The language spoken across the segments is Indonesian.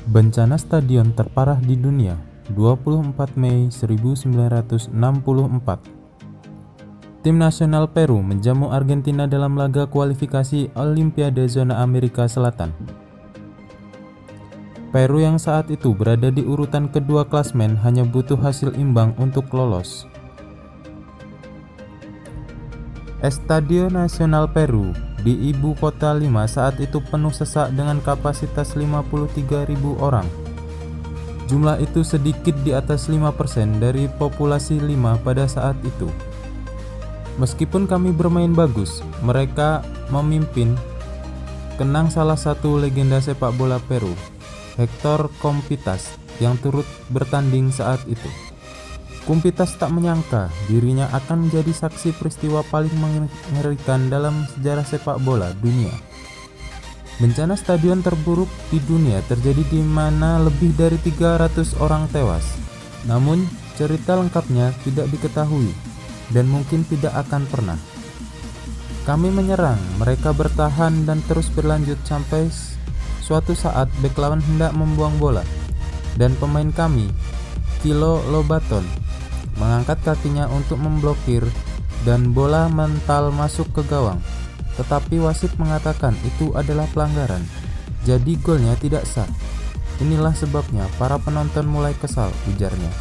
Bencana stadion terparah di dunia, 24 Mei 1964. Tim nasional Peru menjamu Argentina dalam laga kualifikasi Olimpiade Zona Amerika Selatan. Peru yang saat itu berada di urutan kedua klasmen hanya butuh hasil imbang untuk lolos. Estadio Nacional Peru di ibu kota Lima saat itu penuh sesak dengan kapasitas 53.000 orang. Jumlah itu sedikit di atas 5% dari populasi Lima pada saat itu. Meskipun kami bermain bagus, mereka memimpin, kenang salah satu legenda sepak bola Peru, Hector Compitas, yang turut bertanding saat itu. Compitas tak menyangka dirinya akan menjadi saksi peristiwa paling mengerikan dalam sejarah sepak bola dunia. Bencana stadion terburuk di dunia terjadi di mana lebih dari 300 orang tewas. Namun, cerita lengkapnya tidak diketahui dan mungkin tidak akan pernah. Kami menyerang, mereka bertahan dan terus berlanjut sampai suatu saat bek lawan hendak membuang bola dan pemain kami, Kilo Lobaton, mengangkat kakinya untuk memblokir dan bola mental masuk ke gawang. Tetapi wasit mengatakan itu adalah pelanggaran, jadi golnya tidak sah. Inilah sebabnya para penonton mulai kesal, ujarnya.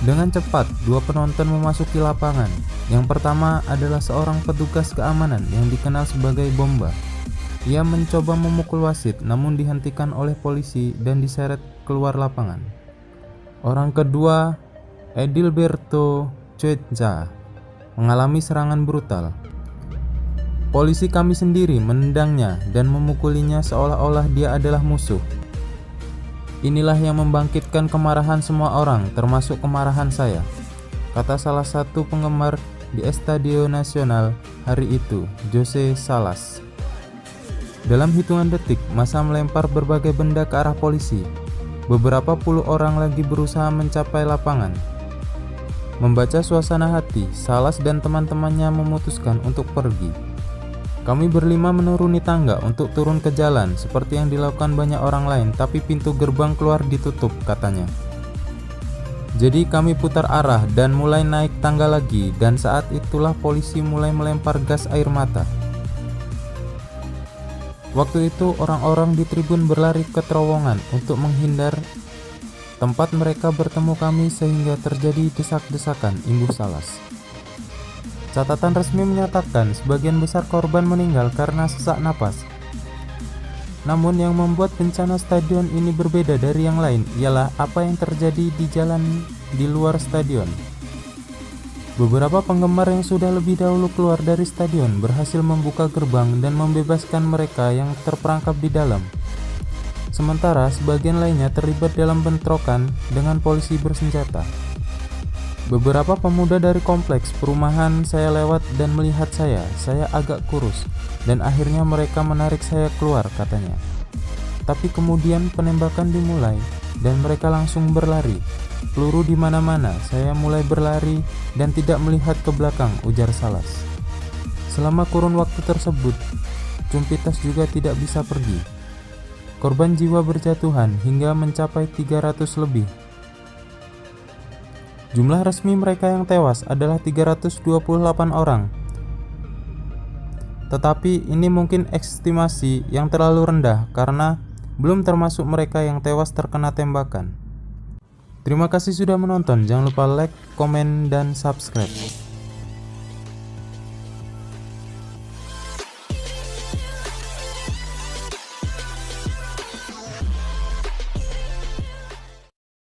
Dengan cepat, dua penonton memasuki lapangan. Yang pertama adalah seorang petugas keamanan yang dikenal sebagai Bomba. Ia mencoba memukul wasit namun dihentikan oleh polisi dan diseret keluar lapangan. Orang kedua, Edilberto Cuenca, mengalami serangan brutal. Polisi kami sendiri menendangnya dan memukulinya seolah-olah dia adalah musuh. Inilah yang membangkitkan kemarahan semua orang, termasuk kemarahan saya, kata salah satu penggemar di Estadio Nacional hari itu, Jose Salas. Dalam hitungan detik, massa melempar berbagai benda ke arah polisi. Beberapa puluh orang lagi berusaha mencapai lapangan. Membaca suasana hati, Salas dan teman-temannya memutuskan untuk pergi. Kami berlima menuruni tangga untuk turun ke jalan seperti yang dilakukan banyak orang lain, tapi pintu gerbang keluar ditutup, katanya. Jadi kami putar arah dan mulai naik tangga lagi, dan saat itulah polisi mulai melempar gas air mata. Waktu itu orang-orang di tribun berlari ke terowongan untuk menghindar tempat mereka bertemu kami sehingga terjadi desak-desakan, imbuh Salas. Catatan resmi menyatakan sebagian besar korban meninggal karena sesak napas. Namun yang membuat bencana stadion ini berbeda dari yang lain ialah apa yang terjadi di jalan di luar stadion. Beberapa penggemar yang sudah lebih dahulu keluar dari stadion berhasil membuka gerbang dan membebaskan mereka yang terperangkap di dalam. Sementara sebagian lainnya terlibat dalam bentrokan dengan polisi bersenjata. Beberapa pemuda dari kompleks perumahan saya lewat dan melihat saya agak kurus, dan akhirnya mereka menarik saya keluar, katanya. Tapi kemudian penembakan dimulai dan mereka langsung berlari. Peluru di mana-mana, saya mulai berlari dan tidak melihat ke belakang, ujar Salas. Selama kurun waktu tersebut, Compitas juga tidak bisa pergi. Korban jiwa berjatuhan hingga mencapai 300 lebih. Jumlah resmi mereka yang tewas adalah 328 orang. Tetapi ini mungkin estimasi yang terlalu rendah karena belum termasuk mereka yang tewas terkena tembakan. Terima kasih sudah menonton, jangan lupa like, komen, dan subscribe.